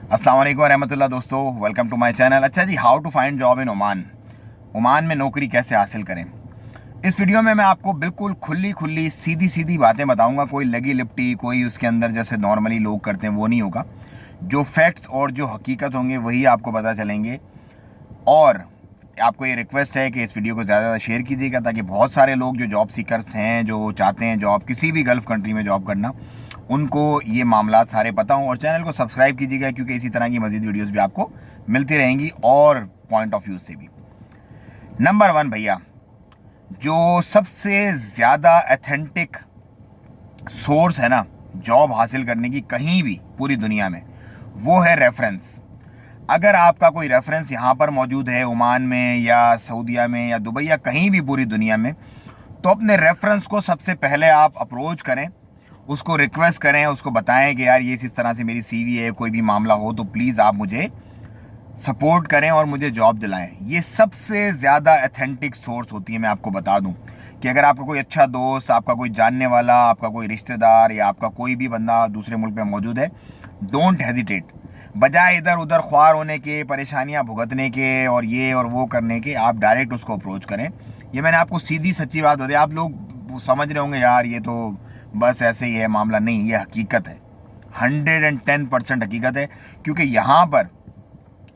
अस्सलाम वालेकुम रहमतुल्लाह दोस्तों, वेलकम टू माय चैनल। अच्छा जी, how to find job in Oman, Oman में नौकरी कैसे हासिल करें। इस वीडियो में मैं आपको बिल्कुल खुली खुली सीधी सीधी बातें बताऊंगा। कोई लगी लिपटी, कोई उसके अंदर जैसे नॉर्मली लोग करते हैं वो नहीं होगा। जो फैक्ट्स और जो हकीकत होंगे वही आपको पता चलेंगे। और आपको ये रिक्वेस्ट है कि इस वीडियो को ज़्यादा शेयर कीजिएगा ताकि बहुत सारे लोग जो जॉब सीकर्स हैं, जो चाहते हैं जॉब किसी भी गल्फ़ कंट्री में जॉब करना, उनको ये मामला सारे पता हों। और चैनल को सब्सक्राइब कीजिएगा क्योंकि इसी तरह की मज़ीद वीडियोस भी आपको मिलती रहेंगी और पॉइंट ऑफ व्यू से भी। नंबर 1 भैया, जो सबसे ज़्यादा अथेंटिक सोर्स है ना जॉब हासिल करने की कहीं भी पूरी दुनिया में, वो है रेफरेंस। अगर आपका कोई रेफरेंस यहाँ पर मौजूद है ओमान में या सऊदीया में या दुबई या कहीं भी पूरी दुनिया में, तो अपने रेफरेंस को सबसे पहले आप अप्रोच करें, उसको रिक्वेस्ट करें, उसको बताएं कि यार ये इस तरह से मेरी सीवी है, कोई भी मामला हो तो प्लीज़ आप मुझे सपोर्ट करें और मुझे जॉब दिलाएं। ये सबसे ज़्यादा अथेंटिक सोर्स होती है। मैं आपको बता दूं कि अगर आपका कोई अच्छा दोस्त, आपका कोई जानने वाला, आपका कोई रिश्तेदार या आपका कोई भी बंदा दूसरे मुल्क में मौजूद है, डोंट हेजिटेट। बजाय इधर उधर ख्वार होने के, परेशानियां भुगतने के और ये और वो करने के, आप डायरेक्ट उसको अप्रोच करें। ये मैंने आपको सीधी सच्ची बात बताई। आप लोग समझ रहे होंगे यार ये तो बस ऐसे ही है मामला, नहीं, ये हकीकत है, 110% हकीकत है। क्योंकि यहाँ पर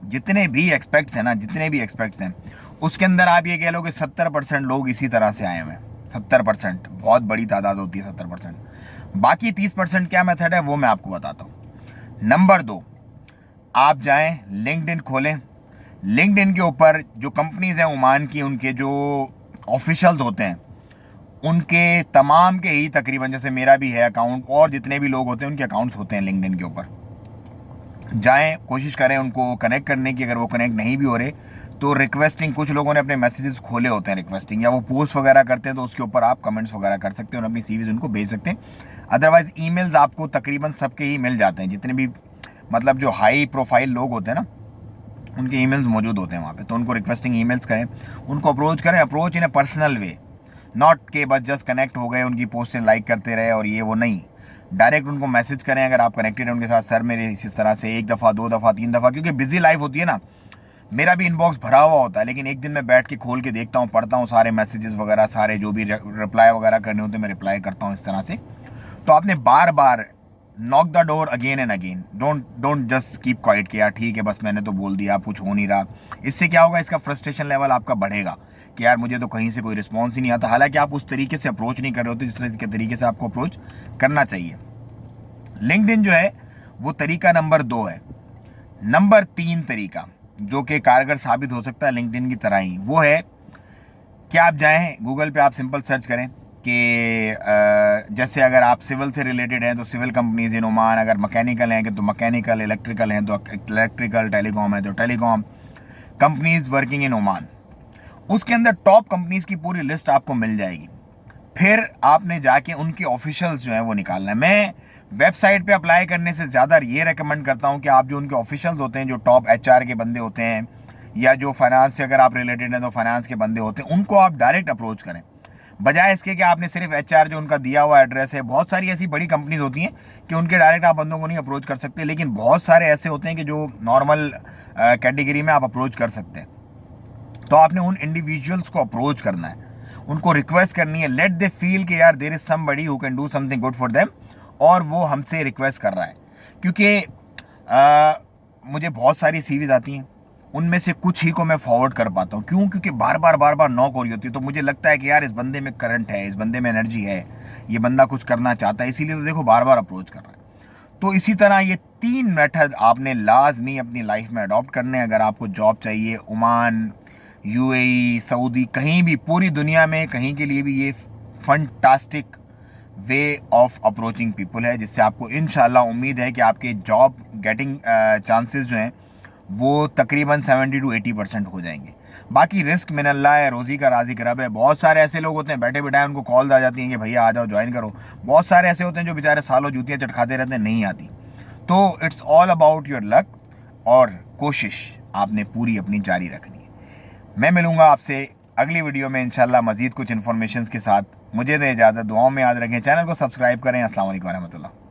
जितने भी एक्सपेक्ट्स हैं ना, जितने भी एक्सपेक्ट्स हैं, उसके अंदर आप ये कह लो कि 70% लोग इसी तरह से आए हुए हैं। 70% बहुत बड़ी तादाद होती है, 70%। बाकी 30% क्या मेथड है वो मैं आपको बताता हूँ। नंबर 2, आप जाएं लिंक्डइन खोलें। लिंक्डइन के ऊपर जो कंपनीज हैं ओमान की, उनके जो ऑफिशियल्स होते हैं, उनके तमाम के ही तकरीबन, जैसे मेरा भी है अकाउंट और जितने भी लोग होते हैं उनके अकाउंट्स होते हैं लिंक्डइन के ऊपर, जाएं, कोशिश करें उनको कनेक्ट करने की। अगर वो कनेक्ट नहीं भी हो रहे तो रिक्वेस्टिंग, कुछ लोगों ने अपने मैसेजेस खोले होते हैं रिक्वेस्टिंग, या वो पोस्ट वगैरह करते हैं तो उसके ऊपर आप कमेंट्स वगैरह कर सकते हैं और अपनी सीवीज उनको भेज सकते हैं। अदरवाइज ईमेल्स आपको तकरीबन सबके ही मिल जाते हैं, जितने भी मतलब जो हाई प्रोफाइल लोग होते हैं ना, उनके ईमेल्स मौजूद होते हैं वहाँ पे। तो उनको रिक्वेस्टिंग ईमेल्स करें, उनको अप्रोच करें, approach in A personal way, not के बस जस्ट कनेक्ट हो गए, उनकी पोस्टें लाइक करते रहे और ये वो नहीं। डायरेक्ट उनको मैसेज करें अगर आप कनेक्टेड हैं उनके साथ, सर मेरे इस तरह से 1 दफ़ा 2 दफ़ा 3 दफ़ा, क्योंकि बिजी लाइफ होती है ना। मेरा भी इनबॉक्स भरा हुआ होता है, लेकिन एक दिन मैं बैठ के खोल के देखता हूँ, पढ़ता हूँ सारे मैसेजेस वगैरह, सारे जो भी रिप्लाई वगैरह करने होते हैं मैं रिप्लाई करता हूँ इस तरह से। तो आपने बार बार knock the door again and again, don't just keep quiet कि यार ठीक है बस मैंने तो बोल दिया, कुछ हो नहीं रहा। इससे क्या होगा, इसका फ्रस्ट्रेशन लेवल आपका बढ़ेगा कि यार मुझे तो कहीं से कोई रिस्पॉन्स ही नहीं आता। हालांकि आप उस तरीके से अप्रोच नहीं कर रहे होते जिस तरीके से आपको अप्रोच करना चाहिए। लिंक्डइन जो है वो तरीका नंबर 2 है। नंबर 3 तरीका जो कि कारगर साबित हो सकता है लिंक्डइन की तरह ही, वो है कि आप जाएं गूगल पे, आप सिंपल सर्च करें कि जैसे अगर आप सिविल से रिलेटेड हैं तो सिविल कंपनीज इन ओमान, अगर मैकेनिकल हैं कि तो मैकेनिकल, इलेक्ट्रिकल हैं तो इलेक्ट्रिकल, टेलीकॉम है तो telecom companies working in Oman. उसके अंदर टॉप कंपनीज की पूरी लिस्ट आपको मिल जाएगी। फिर आपने जाके उनकी ऑफिशियल्स जो हैं वो निकालना है। मैं वेबसाइट पे अप्लाई करने से ज़्यादा ये रेकमेंड करता हूँ कि आप जो उनके ऑफिशियल्स होते हैं, जो टॉप एचआर के बंदे होते हैं, या जो फाइनेंस से अगर आप रिलेटेड हैं तो फाइनेंस के बंदे होते हैं, उनको आप डायरेक्ट अप्रोच करें। बजाय इसके कि आपने सिर्फ एचआर जो उनका दिया हुआ एड्रेस है, बहुत सारी ऐसी बड़ी कंपनीज होती हैं कि उनके डायरेक्ट आप बंदों को नहीं अप्रोच कर सकते, लेकिन बहुत सारे ऐसे होते हैं कि जो नॉर्मल कैटेगरी में आप अप्रोच कर सकते हैं। तो आपने उन इंडिविजुअल्स को अप्रोच करना है, उनको रिक्वेस्ट करनी है, लेट दे फील कि यार there is somebody who can do something good for them, और वो हमसे रिक्वेस्ट कर रहा है। क्योंकि मुझे बहुत सारी सीवीज आती हैं, उनमें से कुछ ही को मैं फॉरवर्ड कर पाता हूँ। क्यों? क्योंकि बार बार नॉक हो रही होती है, तो मुझे लगता है कि यार इस बंदे में करंट है, इस बंदे में एनर्जी है, ये बंदा कुछ करना चाहता है, इसीलिए तो देखो बार बार अप्रोच कर रहा है। तो इसी तरह ये 3 मेथड आपने लाजमी अपनी लाइफ में अडॉप्ट करने हैं अगर आपको जॉब चाहिए। ओमान, यूएई, सऊदी, कहीं भी पूरी दुनिया में कहीं के लिए भी ये fantastic way of approaching people है, जिससे आपको इंशाल्लाह उम्मीद है कि आपके जॉब गेटिंग चांसेस जो हैं वो तकरीबन 70 to 80% हो जाएंगे। बाकी रिस्क मिनल्लाह है, रोज़ी का राज़ी रब है। बहुत सारे ऐसे लोग होते हैं बैठे बिठाए उनको कॉल आ जाती हैं कि भैया आ जाओ ज्वाइन करो। बहुत सारे ऐसे होते हैं जो बेचारे सालों जूतियाँ चटखाते रहते हैं, नहीं आती। तो it's all about your luck, और कोशिश आपने पूरी अपनी जारी रखनी है। मैं मिलूँगा आपसे अगली वीडियो में इंशाल्लाह मज़ीद कुछ इन्फॉर्मेशन के साथ। मुझे दें इजाज़त, दुआओं में याद रखें, चैनल को सब्सक्राइब करें। अस्सलाम वालेकुम रहमतुल्लाह।